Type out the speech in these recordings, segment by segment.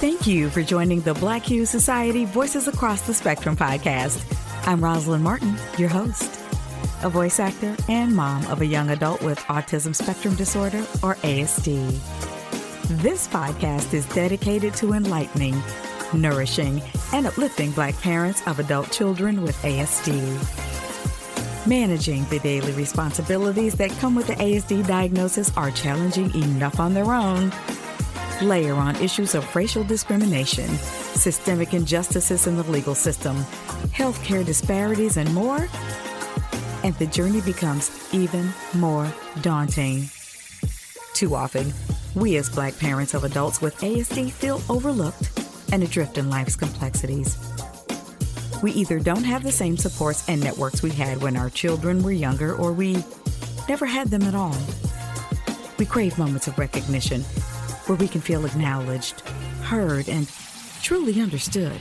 Thank you for joining the Black Hue Society Voices Across the Spectrum podcast. I'm Rosalind Martin, your host, a voice actor and mom of a young adult with autism spectrum disorder, or ASD. This podcast is dedicated to enlightening, nourishing, and uplifting Black parents of adult children with ASD. Managing the daily responsibilities that come with the ASD diagnosis are challenging enough on their own. Layer on issues of racial discrimination, systemic injustices in the legal system, healthcare disparities, and more, and the journey becomes even more daunting. Too often, we as Black parents of adults with ASD feel overlooked and adrift in life's complexities. We either don't have the same supports and networks we had when our children were younger, or we never had them at all. We crave moments of recognition where we can feel acknowledged, heard, and truly understood.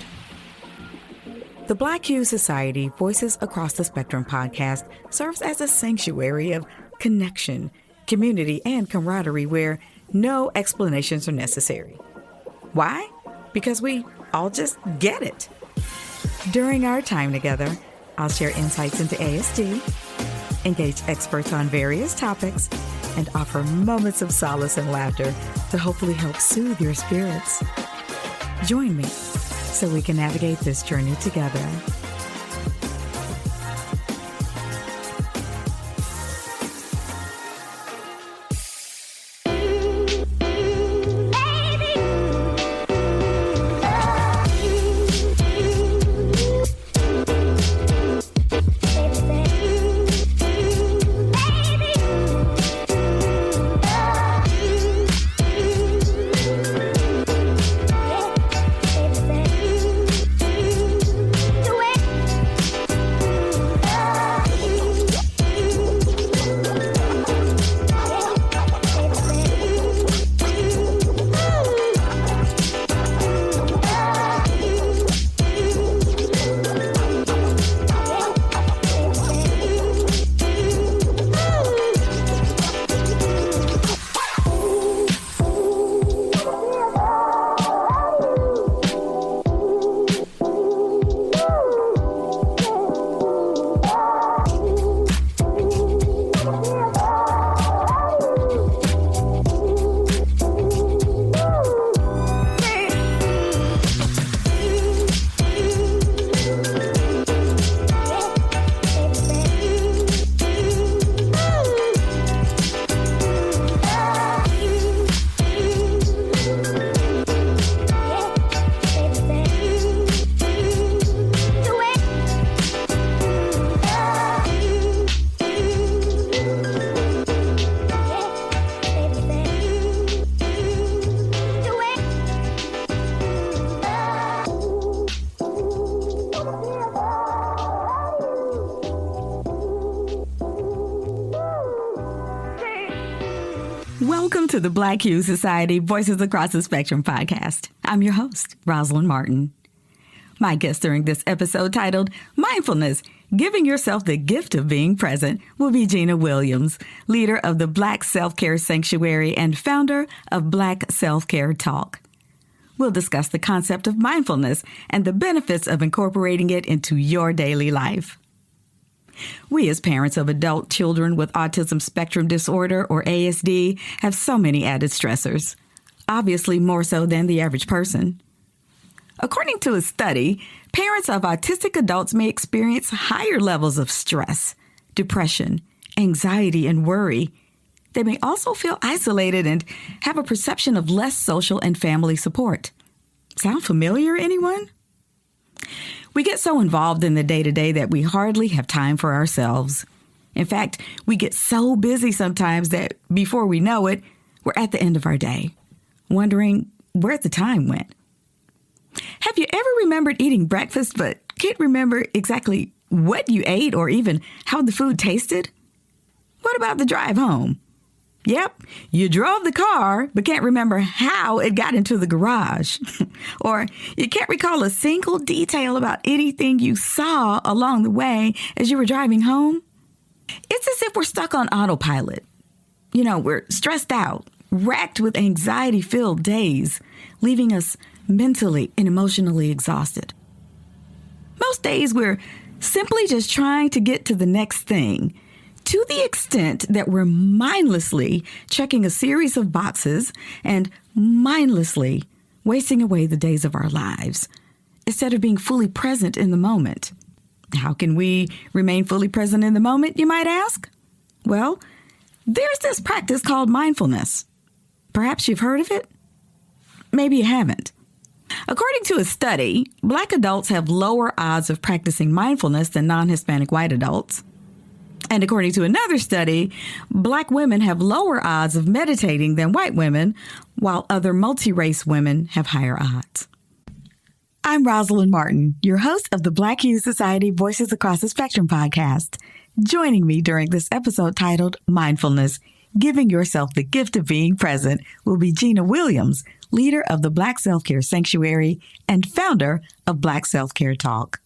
The Black Hue Society Voices Across the Spectrum podcast serves as a sanctuary of connection, community, and camaraderie where no explanations are necessary. Why? Because we all just get it. During our time together, I'll share insights into ASD, engage experts on various topics, and offer moments of solace and laughter to hopefully help soothe your spirits. Join me so we can navigate this journey together. Welcome to the Black Hue Society Voices Across the Spectrum podcast. I'm your host, Rosalind Martin. My guest during this episode, titled Mindfulness, Giving Yourself the Gift of Being Present, will be Gina Williams, leader of the Black Self-Care Sanctuary and founder of Black Self-Care Talk. We'll discuss the concept of mindfulness and the benefits of incorporating it into your daily life. We as parents of adult children with autism spectrum disorder, or ASD, have so many added stressors, obviously more so than the average person. According to a study, parents of autistic adults may experience higher levels of stress, depression, anxiety, and worry. They may also feel isolated and have a perception of less social and family support. Sound familiar, anyone? We get so involved in the day-to-day that we hardly have time for ourselves. In fact, we get so busy sometimes that before we know it, we're at the end of our day, wondering where the time went. Have you ever remembered eating breakfast but can't remember exactly what you ate or even how the food tasted? What about the drive home? Yep, you drove the car, but can't remember how it got into the garage. Or you can't recall a single detail about anything you saw along the way as you were driving home. It's as if we're stuck on autopilot. We're stressed out, racked with anxiety-filled days, leaving us mentally and emotionally exhausted. Most days we're simply just trying to get to the next thing, to the extent that we're mindlessly checking a series of boxes and mindlessly wasting away the days of our lives instead of being fully present in the moment. How can we remain fully present in the moment, you might ask? Well, there's this practice called mindfulness. Perhaps you've heard of it? Maybe you haven't. According to a study, Black adults have lower odds of practicing mindfulness than non-Hispanic white adults. And according to another study, Black women have lower odds of meditating than white women, while other multi-race women have higher odds. I'm Rosalind Martin, your host of the Black Youth Society Voices Across the Spectrum podcast. Joining me during this episode titled Mindfulness, Giving Yourself the Gift of Being Present, will be Gina Williams, leader of the Black Self-Care Sanctuary and founder of Black Self-Care Talk.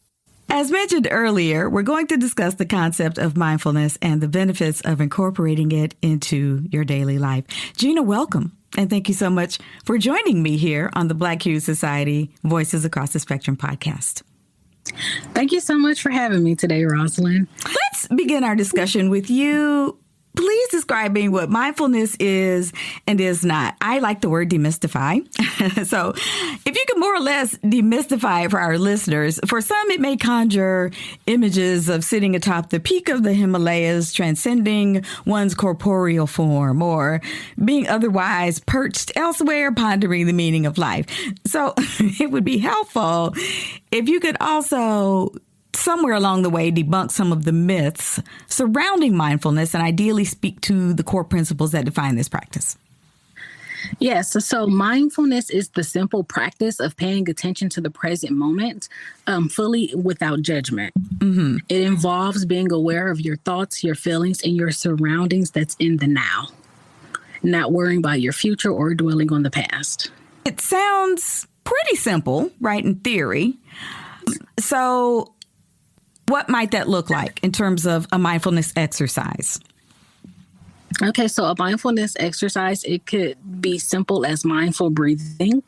As mentioned earlier, we're going to discuss the concept of mindfulness and the benefits of incorporating it into your daily life. Gina, welcome. And thank you so much for joining me here on the Black Youth Society Voices Across the Spectrum podcast. Thank you so much for having me today, Rosalind. Let's begin our discussion with you. Please describing what mindfulness is and is not. I like the word demystify. So if you could more or less demystify it for our listeners, for some it may conjure images of sitting atop the peak of the Himalayas, transcending one's corporeal form, or being otherwise perched elsewhere, pondering the meaning of life. So it would be helpful if you could also somewhere along the way debunk some of the myths surrounding mindfulness and ideally speak to the core principles that define this practice. Yes. So mindfulness is the simple practice of paying attention to the present moment, fully without judgment. Mm-hmm. It involves being aware of your thoughts, your feelings, and your surroundings that's in the now, not worrying about your future or dwelling on the past. It sounds pretty simple, right, in theory. So what might that look like in terms of a mindfulness exercise? Okay, so a mindfulness exercise, it could be simple as mindful breathing.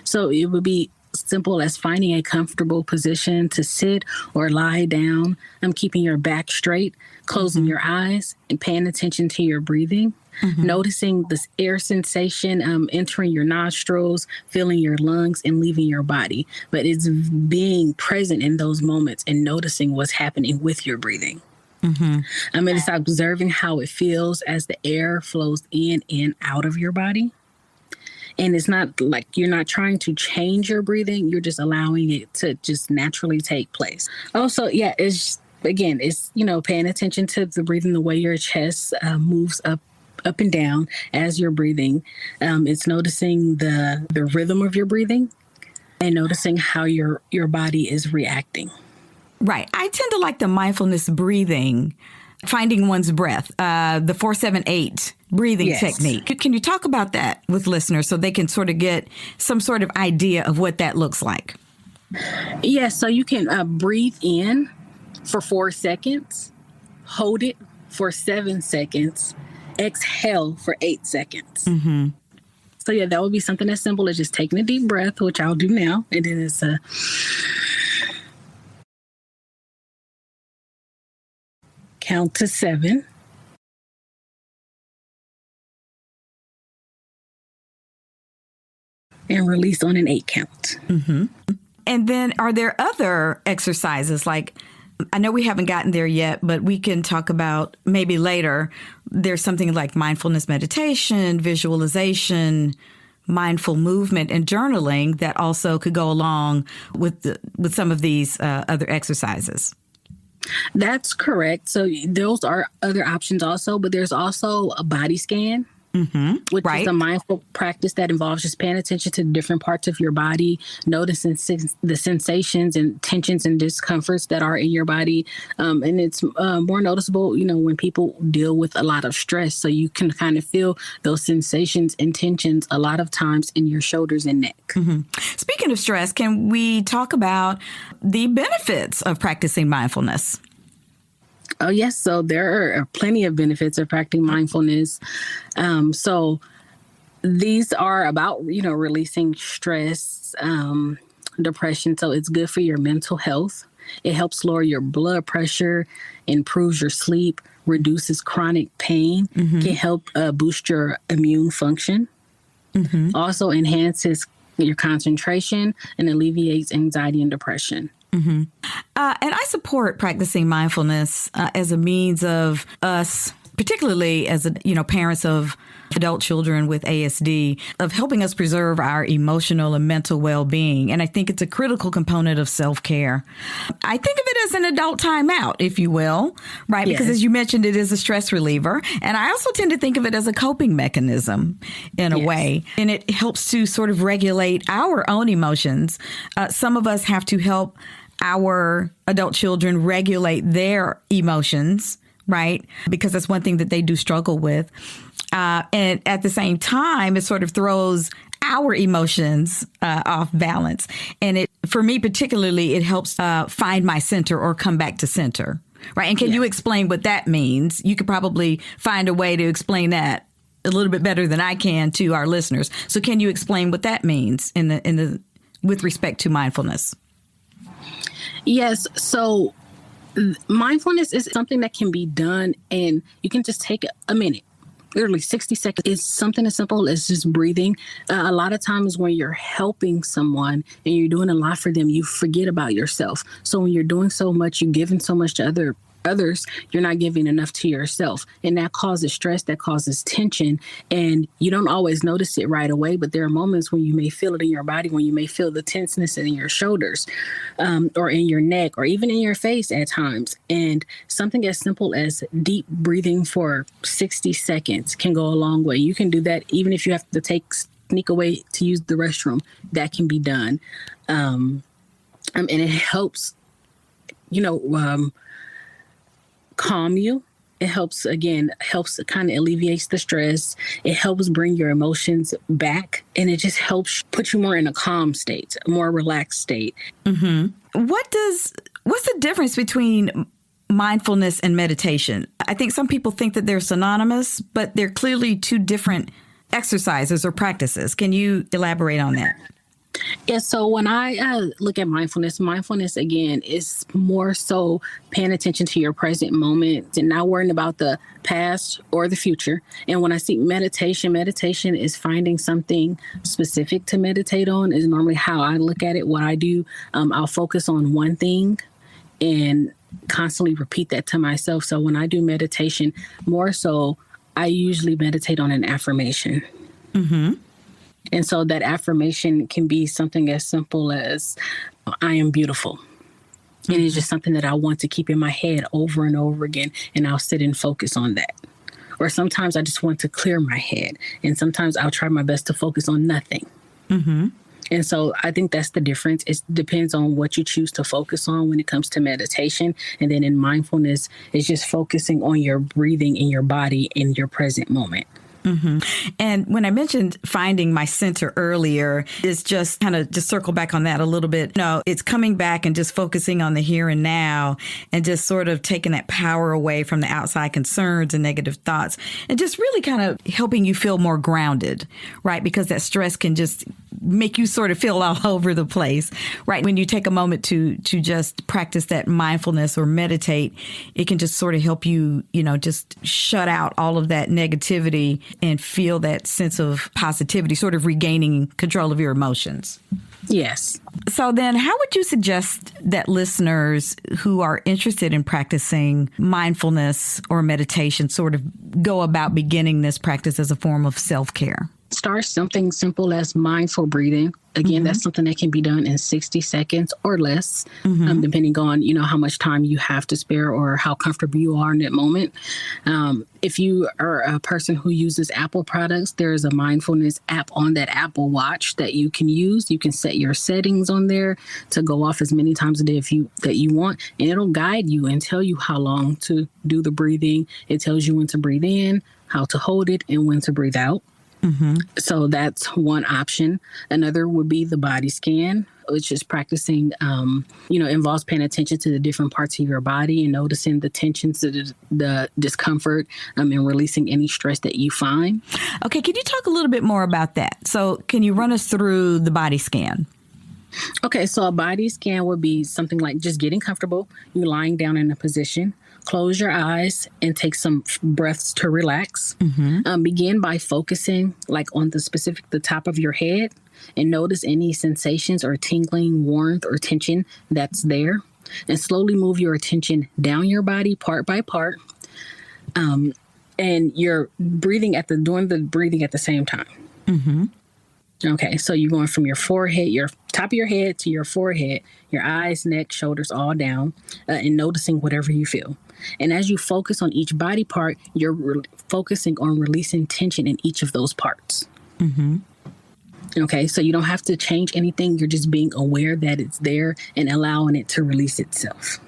So it would be simple as finding a comfortable position to sit or lie down. Keeping your back straight, closing your eyes, and paying attention to your breathing. Mm-hmm. Noticing this air sensation entering your nostrils, filling your lungs, and leaving your body. But it's being present in those moments and noticing what's happening with your breathing. Mm-hmm. It's observing how it feels as the air flows in and out of your body. And it's not like you're not trying to change your breathing. You're just allowing it to just naturally take place. Also, it's paying attention to the breathing, the way your chest moves up and down as you're breathing. It's noticing the rhythm of your breathing and noticing how your body is reacting. Right. I tend to like the mindfulness breathing, finding one's breath, the 4-7-8 breathing technique. Can you talk about that with listeners so they can sort of get some sort of idea of what that looks like? Yes. So you can breathe in for 4 seconds, hold it for 7 seconds, exhale for 8 seconds. Mm-hmm. So that would be something as simple as just taking a deep breath, which I'll do now. And then it's count to 7. And release on an 8 count. Mm-hmm. And then are there other exercises? Like, I know we haven't gotten there yet, but we can talk about maybe later. There's something like mindfulness meditation, visualization, mindful movement, and journaling that also could go along with some of these other exercises. That's correct. So those are other options also, but there's also a body scan. Mm-hmm. Which is a mindful practice that involves just paying attention to different parts of your body, noticing the sensations and tensions and discomforts that are in your body. And it's more noticeable, when people deal with a lot of stress. So you can kind of feel those sensations and tensions a lot of times in your shoulders and neck. Mm-hmm. Speaking of stress, can we talk about the benefits of practicing mindfulness? Oh, yes. So there are plenty of benefits of practicing mindfulness. So These are about, releasing stress, depression. So it's good for your mental health. It helps lower your blood pressure, improves your sleep, reduces chronic pain, can help boost your immune function. Also enhances your concentration and alleviates anxiety and depression. And I support practicing mindfulness as a means of us, particularly as parents of adult children with ASD, of helping us preserve our emotional and mental well-being. And I think it's a critical component of self-care. I think of it as an adult timeout, if you will, right? Yes. Because as you mentioned, it is a stress reliever. And I also tend to think of it as a coping mechanism in a way. And it helps to sort of regulate our own emotions. Some of us have to help our adult children regulate their emotions, right? Because that's one thing that they do struggle with. And at the same time, it sort of throws our emotions off balance. And for me particularly, it helps find my center or come back to center, right? And can you explain what that means? You could probably find a way to explain that a little bit better than I can to our listeners. So can you explain what that means with respect to mindfulness? Yes. So mindfulness is something that can be done, and you can just take a minute, literally 60 seconds. It's something as simple as just breathing. A lot of times when you're helping someone and you're doing a lot for them, you forget about yourself. So when you're doing so much, you're giving so much to others, you're not giving enough to yourself. And that causes stress, that causes tension. And you don't always notice it right away, but there are moments when you may feel it in your body, when you may feel the tenseness in your shoulders, or in your neck, or even in your face at times. And something as simple as deep breathing for 60 seconds can go a long way. You can do that even if you have to sneak away to use the restroom. That can be done. And it helps, calm you. It helps kind of alleviates the stress. It helps bring your emotions back, and it just helps put you more in a calm state, a more relaxed state. What's the difference between mindfulness and meditation? I think some people think that they're synonymous, but they're clearly two different exercises or practices. Can you elaborate on that? Yeah, so when I look at mindfulness, again, is more so paying attention to your present moment and not worrying about the past or the future. And when I see meditation is finding something specific to meditate on, is normally how I look at it. What I do, I'll focus on one thing and constantly repeat that to myself. So when I do meditation, more so, I usually meditate on an affirmation. And so that affirmation can be something as simple as, I am beautiful. And it's just something that I want to keep in my head over and over again. And I'll sit and focus on that. Or sometimes I just want to clear my head. And sometimes I'll try my best to focus on nothing. And so I think that's the difference. It depends on what you choose to focus on when it comes to meditation. And then in mindfulness, it's just focusing on your breathing in your body in your present moment. And when I mentioned finding my center earlier, is just kind of just circle back on that a little bit. No, it's coming back and just focusing on the here and now and just sort of taking that power away from the outside concerns and negative thoughts and just really kind of helping you feel more grounded, right? Because that stress can just make you sort of feel all over the place, right? When you take a moment to just practice that mindfulness or meditate, it can just sort of help you, just shut out all of that negativity and feel that sense of positivity, sort of regaining control of your emotions. Yes. So then how would you suggest that listeners who are interested in practicing mindfulness or meditation sort of go about beginning this practice as a form of self-care? Start something simple as mindful breathing. Again, that's something that can be done in 60 seconds or less, depending on, how much time you have to spare or how comfortable you are in that moment. If you are a person who uses Apple products, there is a mindfulness app on that Apple Watch that you can use. You can set your settings on there to go off as many times a day that you want, and it'll guide you and tell you how long to do the breathing. It tells you when to breathe in, how to hold it, and when to breathe out. So that's one option. Another would be the body scan, which is practicing, involves paying attention to the different parts of your body and noticing the tensions, the discomfort, and releasing any stress that you find. Okay, can you talk a little bit more about that? So can you run us through the body scan? Okay, so a body scan would be something like just getting comfortable. You're lying down in a position. Close your eyes and take some breaths to relax. Begin by focusing on the top of your head and notice any sensations or tingling, warmth, or tension that's there. And slowly move your attention down your body part by part. And you're doing the breathing at the same time. Okay, so you're going from your forehead, your top of your head to your forehead, your eyes, neck, shoulders, all down, and noticing whatever you feel. And as you focus on each body part, you're focusing on releasing tension in each of those parts. Okay, so you don't have to change anything. You're just being aware that it's there and allowing it to release itself.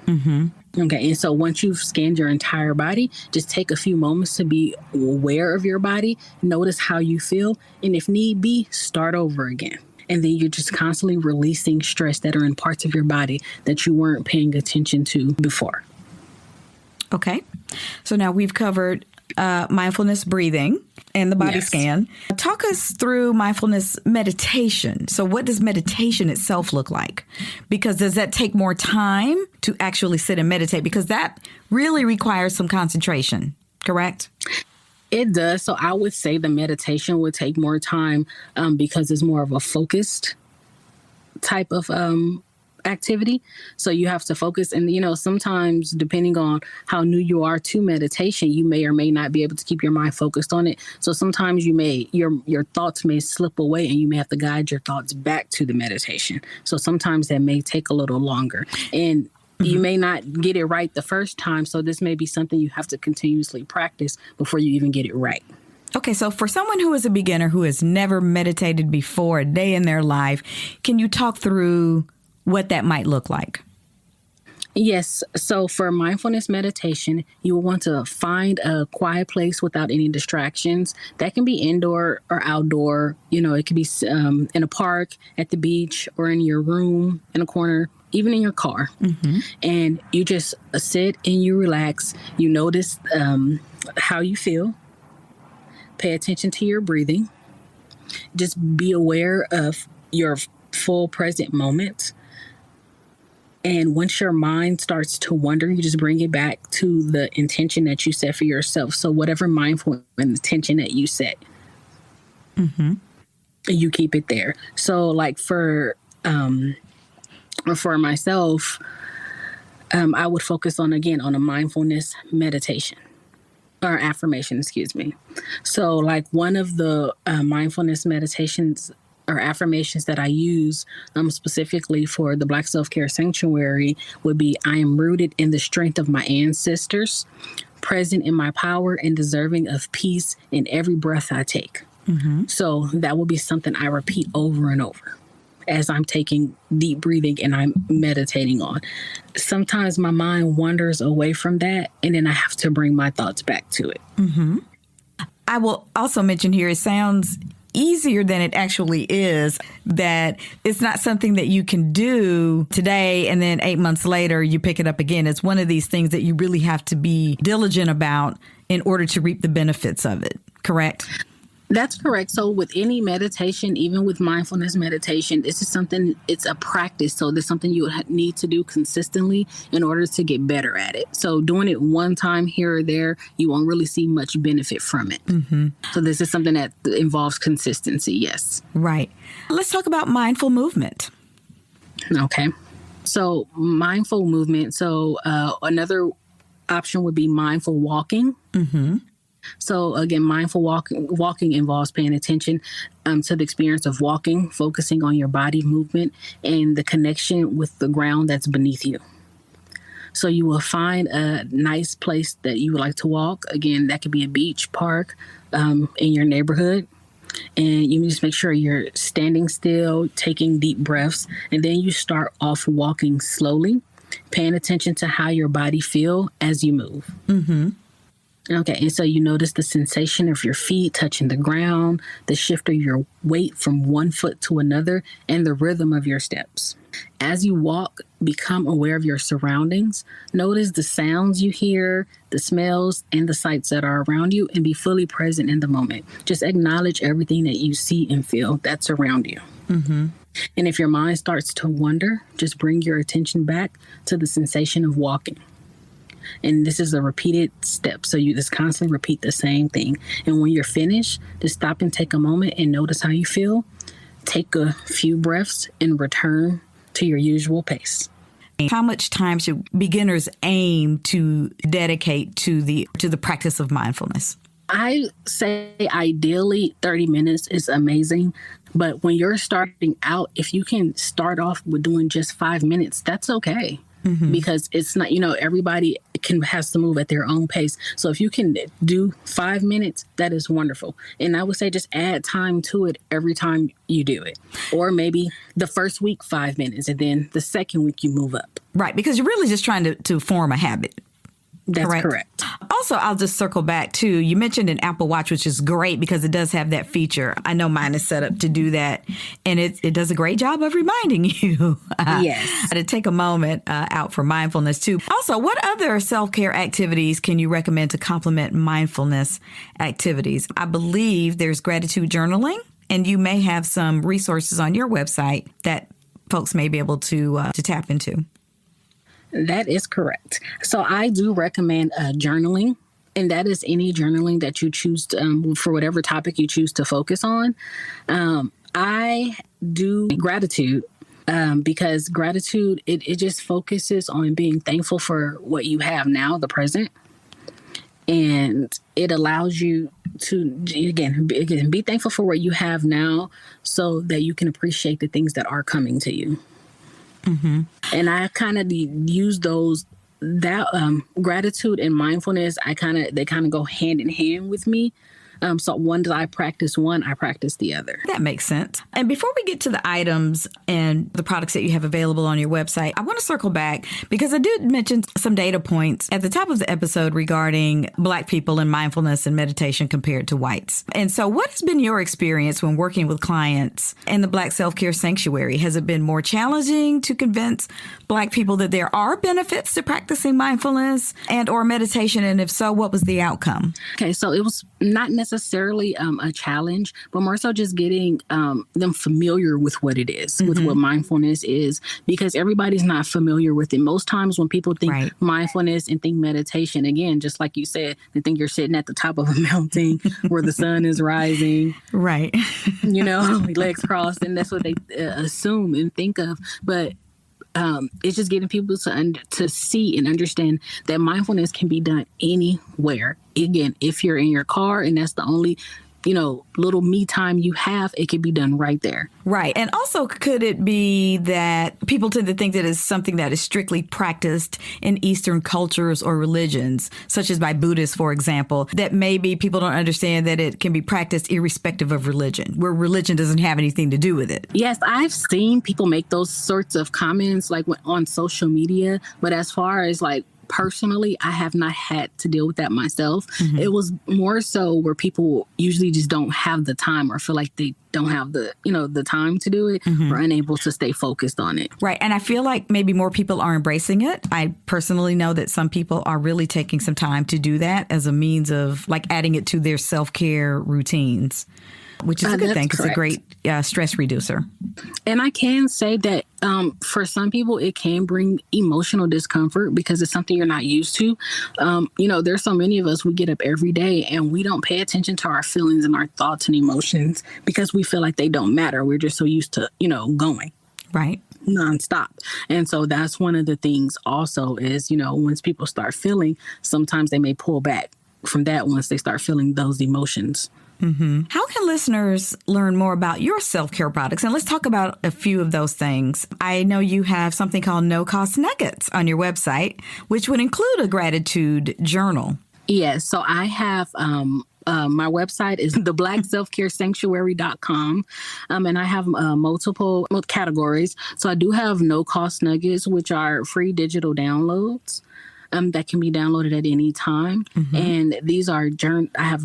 Okay, and so once you've scanned your entire body, just take a few moments to be aware of your body, notice how you feel, and if need be, start over again. And then you're just constantly releasing stress that are in parts of your body that you weren't paying attention to before. Okay, so now we've covered mindfulness breathing and the body scan. Talk us through mindfulness meditation. So what does meditation itself look like? Because does that take more time to actually sit and meditate? Because that really requires some concentration, correct? It does. So I would say the meditation would take more time because it's more of a focused type of activity. So you have to focus. And, sometimes depending on how new you are to meditation, you may or may not be able to keep your mind focused on it. So sometimes your thoughts may slip away and you may have to guide your thoughts back to the meditation. So sometimes that may take a little longer. And you may not get it right the first time. So this may be something you have to continuously practice before you even get it right. Okay, so for someone who is a beginner who has never meditated before a day in their life, can you talk through what that might look like? Yes. So for mindfulness meditation, you will want to find a quiet place without any distractions. That can be indoor or outdoor. It could be in a park, at the beach, or in your room, in a corner, even in your car. And you just sit and you relax. You notice how you feel. Pay attention to your breathing. Just be aware of your full present moment. And once your mind starts to wander, you just bring it back to the intention that you set for yourself. So whatever mindful intention that you set, you keep it there. So for myself, I would focus on a mindfulness meditation or affirmation, excuse me. So one of the mindfulness meditations or affirmations that I use specifically for the Black Self-Care Sanctuary would be, I am rooted in the strength of my ancestors, present in my power, and deserving of peace in every breath I take. So that will be something I repeat over and over as I'm taking deep breathing and I'm meditating on. Sometimes my mind wanders away from that, and then I have to bring my thoughts back to it. I will also mention here, it sounds easier than it actually is, that it's not something that you can do today and then 8 months later you pick it up again. It's one of these things that you really have to be diligent about in order to reap the benefits of it, correct? That's correct. So with any meditation, even with mindfulness meditation, it's a practice. So there's something you need to do consistently in order to get better at it. So doing it one time here or there, you won't really see much benefit from it. So this is something that involves consistency. Yes. Right. Let's talk about mindful movement. Okay. So mindful movement. So another option would be mindful walking. So again, mindful walking involves paying attention to the experience of walking, focusing on your body movement and the connection with the ground that's beneath you. So you will find a nice place that you would like to walk. Again, that could be a beach, park, in your neighborhood. And you just make sure you're standing still, taking deep breaths, and then you start off walking slowly, paying attention to how your body feels as you move. Okay, and so you notice the sensation of your feet touching the ground, the shift of your weight from one foot to another, and the rhythm of your steps. As you walk, become aware of your surroundings. Notice the sounds you hear, the smells, and the sights that are around you, and be fully present in the moment. Just acknowledge everything that you see and feel that's around you. Mm-hmm. And if your mind starts to wander, just bring your attention back to the sensation of walking. And this is a repeated step. So you just constantly repeat the same thing. And when you're finished, just stop and take a moment and notice how you feel. Take a few breaths and return to your usual pace. How much time should beginners aim to dedicate to the practice of mindfulness? I say ideally 30 minutes is amazing. But when you're starting out, if you can start off with doing just 5 minutes, that's okay. Mm-hmm. Because it's not, everybody has to move at their own pace. So if you can do 5 minutes, that is wonderful. And I would say just add time to it every time you do it. Or maybe the first week, 5 minutes, and then the second week you move up. Right. Because you're really just trying to form a habit. That's correct. Also, I'll just circle back to, you mentioned an Apple Watch, which is great because it does have that feature. I know mine is set up to do that. And it does a great job of reminding you yes. to take a moment out for mindfulness, too. Also, what other self-care activities can you recommend to complement mindfulness activities? I believe there's gratitude journaling, and you may have some resources on your website that folks may be able to tap into. That is correct. So I do recommend journaling, and that is any journaling that you choose to, for whatever topic you choose to focus on. I do gratitude because gratitude, it just focuses on being thankful for what you have now, the present. And it allows you to, again, be thankful for what you have now so that you can appreciate the things that are coming to you. Mm-hmm. And I kind of use gratitude and mindfulness. They kind of go hand in hand with me. So once I practice one, I practice the other. That makes sense. And before we get to the items and the products that you have available on your website, I want to circle back because I did mention some data points at the top of the episode regarding Black people in mindfulness and meditation compared to whites. And so what has been your experience when working with clients in the Black Self-Care Sanctuary? Has it been more challenging to convince Black people that there are benefits to practicing mindfulness and or meditation? And if so, what was the outcome? Okay, so it was not necessarily a challenge, but more so just getting them familiar with what it is, with what mindfulness is, because everybody's not familiar with it. Most times when people think mindfulness and think meditation, again, just like you said, they think you're sitting at the top of a mountain where the sun is rising. Right. Legs crossed, and that's what they assume and think of. But it's just getting people to see and understand that mindfulness can be done anywhere. Again, if you're in your car and that's the only, little me time you have, it can be done right there. Right. And also, could it be that people tend to think that it's something that is strictly practiced in Eastern cultures or religions, such as by Buddhists, for example, that maybe people don't understand that it can be practiced irrespective of religion, where religion doesn't have anything to do with it? Yes, I've seen people make those sorts of comments like on social media. But as far as personally, I have not had to deal with that myself. Mm-hmm. It was more so where people usually just don't have the time or feel like they don't have the time to do it or unable to stay focused on it. Right. And I feel like maybe more people are embracing it. I personally know that some people are really taking some time to do that as a means of adding it to their self-care routines, which is a good thing because it's a great stress reducer. And I can say that for some people, it can bring emotional discomfort because it's something you're not used to. There's so many of us, we get up every day and we don't pay attention to our feelings and our thoughts and emotions because we feel like they don't matter. We're just so used to, going. Right. Nonstop. And so that's one of the things also is, once people start feeling, sometimes they may pull back from that once they start feeling those emotions. Mm-hmm. How can listeners learn more about your self-care products? And let's talk about a few of those things. I know you have something called no-cost nuggets on your website, which would include a gratitude journal. Yes. So I have my website is theblackselfcaresanctuary.com. And I have multiple categories. So I do have no-cost nuggets, which are free digital downloads. that can be downloaded at any time. And these are I have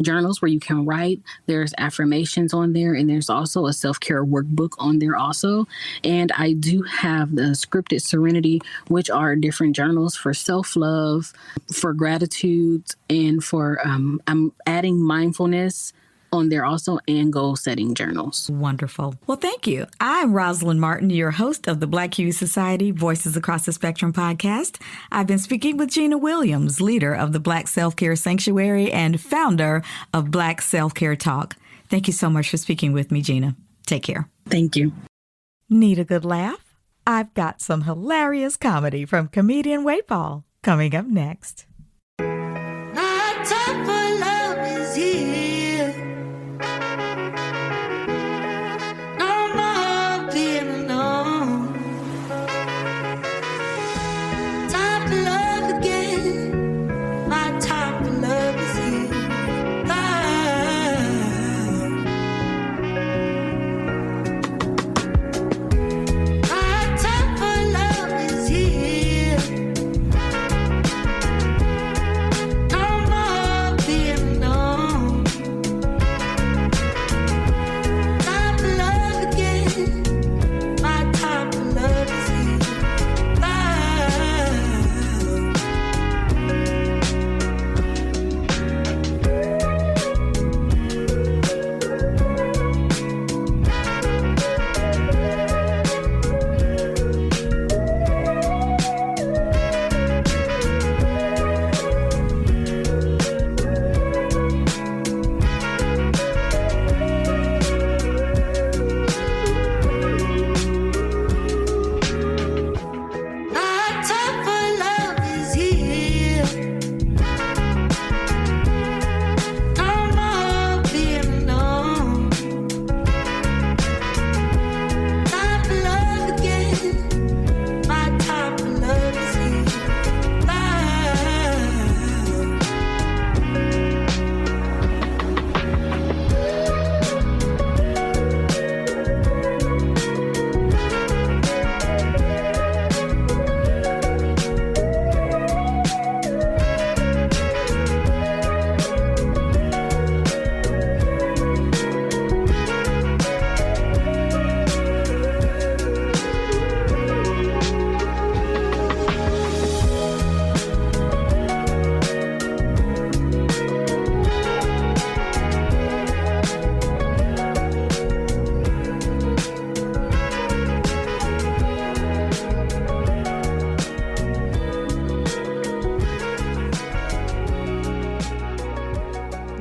journals where you can write. There's affirmations on there, and there's also a self-care workbook on there also. And I do have the Scripted Serenity, which are different journals for self-love, for gratitude, and for I'm adding mindfulness on there also, and goal setting journals. Wonderful. Well, thank you. I'm Rosalind Martin, your host of the Black Youth Society Voices Across the Spectrum podcast. I've been speaking with Gina Williams, leader of the Black Self-Care Sanctuary and founder of Black Self-Care Talk. Thank you so much for speaking with me, Gina. Take care. Thank you. Need a good laugh? I've got some hilarious comedy from comedian Wade Paul coming up next. My time for love is here. No more being alone. Time for love again. My time for love is here. My time for love is here. No more being alone. Time for love again. My time for love is here. My time for love is here. No more being alone. Time for love again. My time for love is here.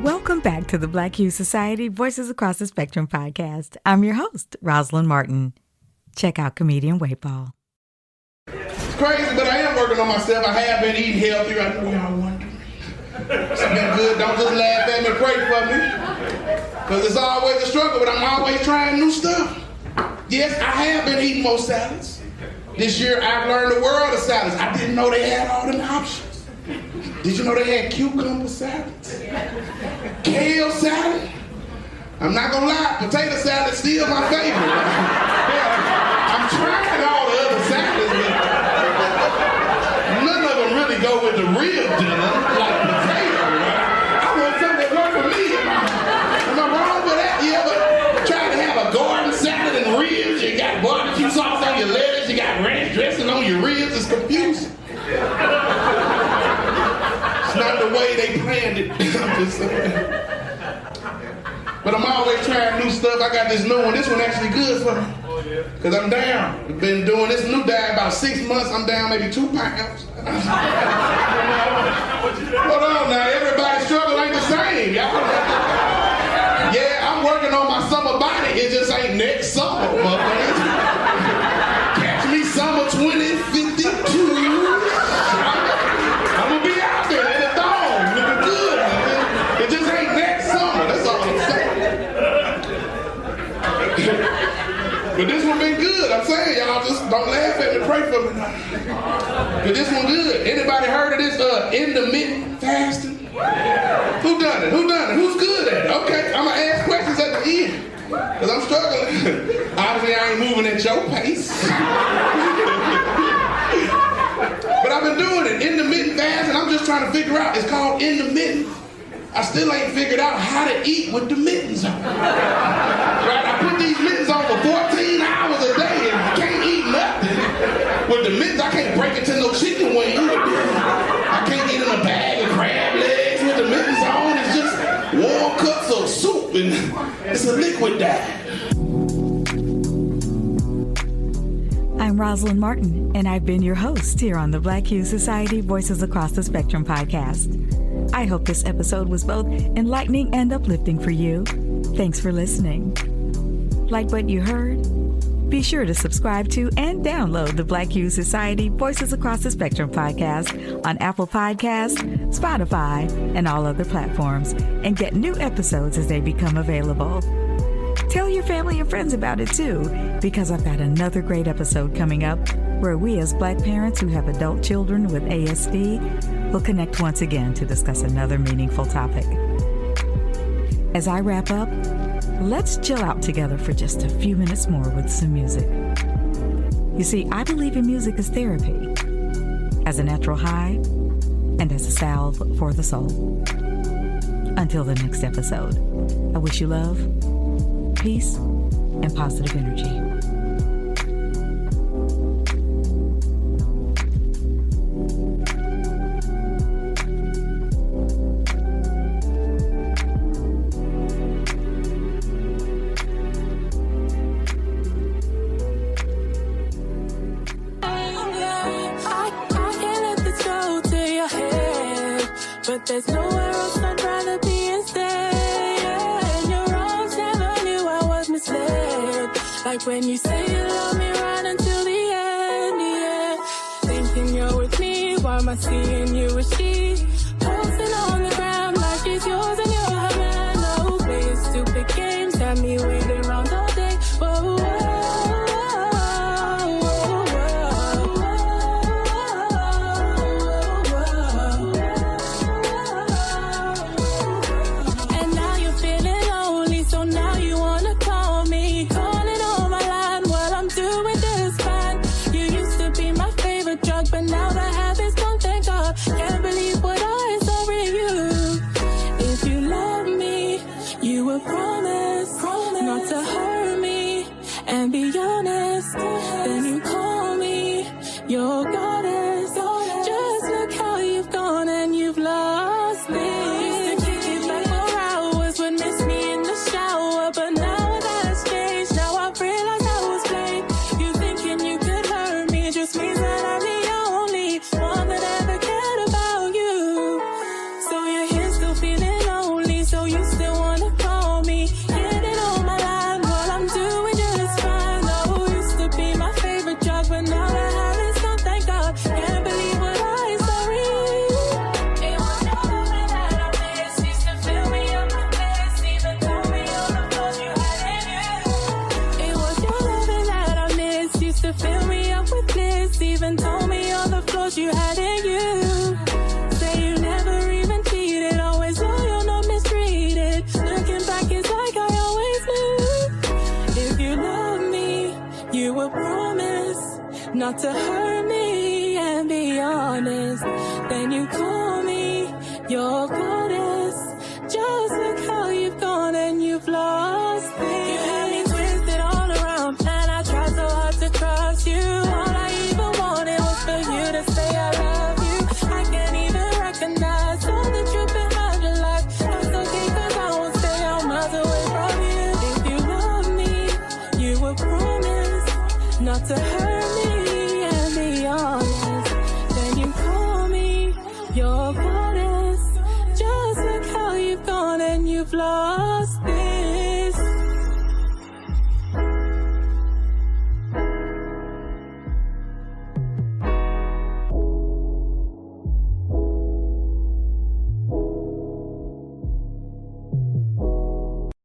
Welcome back to the Black Youth Society Voices Across the Spectrum podcast. I'm your host, Rosalind Martin. Check out comedian Wade Paul. It's crazy, but I am working on myself. I have been eating healthy. I know y'all wondering. It's been good. Don't just laugh at me, pray for me. Because it's always a struggle, but I'm always trying new stuff. Yes, I have been eating more salads. This year, I've learned the world of salads. I didn't know they had all them options. Did you know they had cucumber salad? Kale salad? I'm not gonna lie, potato salad is still my favorite. I'm trying all the other salads, but none of them really go with the real dinner, like potato, right? I want something that works for me. Am I wrong with that? You ever try to have a garden salad and ribs? You got barbecue sauce on your lettuce, you got ranch dressing on your ribs. It's confusing. It's not the way they planned it. I'm just saying. But I'm always trying new stuff. I got this new one. This one actually good for me. Because I'm down. I've been doing this new diet about 6 months. I'm down maybe 2 pounds. Hold on now. Everybody's struggle ain't the same, y'all. Yeah, I'm working on my summer body. It just ain't next summer, motherfucker. Catch me summer 2052. I'm gonna be out there in the thong, looking good, man. It just ain't next summer. That's all I'm saying. But this one been good. I'm saying, y'all just don't laugh at me. Pray for me now. But this one good. Anybody heard of this intermittent fasting? Who done it? Who done it? Who's good at it? Okay, I'm gonna ask questions at the end. Because I'm struggling. Obviously, I ain't moving at your pace. But I've been doing it. intermittent fast, and I'm just trying to figure out, it's called intermittent. I still ain't figured out how to eat with the mittens on. Right? I put these mittens on for 14 hours a day, and I can't eat nothing. With the mittens, I can't break into no chicken wing. I can't get in a bag of crab legs with the mittens on. It's just warm cups of soup, and it's a liquid diet. I'm Rosalind Martin, and I've been your host here on the Black Hue Society Voices Across the Spectrum podcast. I hope this episode was both enlightening and uplifting for you. Thanks for listening. Like what you heard? Be sure to subscribe to and download the Black Hue Society Voices Across the Spectrum podcast on Apple Podcasts, Spotify, and all other platforms, and get new episodes as they become available. Tell your family and friends about it too, because I've got another great episode coming up where we as Black parents who have adult children with ASD will connect once again to discuss another meaningful topic. As I wrap up, let's chill out together for just a few minutes more with some music. You see, I believe in music as therapy, as a natural high, and as a salve for the soul. Until the next episode, I wish you love, peace, and positive energy. But there's nowhere else I'd rather be instead. And your arms never knew I was misled. Like when you say you love me right until the end, yeah. Thinking you're with me, why am I seeing you with she? Posting on the ground like it's yours and you're her man. No, playing stupid games, have me waiting around all day. Whoa, whoa. You had in you. Say you never even cheated, always loyal, not mistreated. Looking back, it's like I always knew. If you love me, you will promise not to hurt me and be honest. Then you call me your goddess. Just look how you've gone and you've lost me. You had me twisted all around, and I tried so hard to trust you. All I even wanted was for you to say I love you. I can't even recognize all the truth behind your life. That's okay, cause I won't stay on miles away from you. If you love me, you will promise not to hurt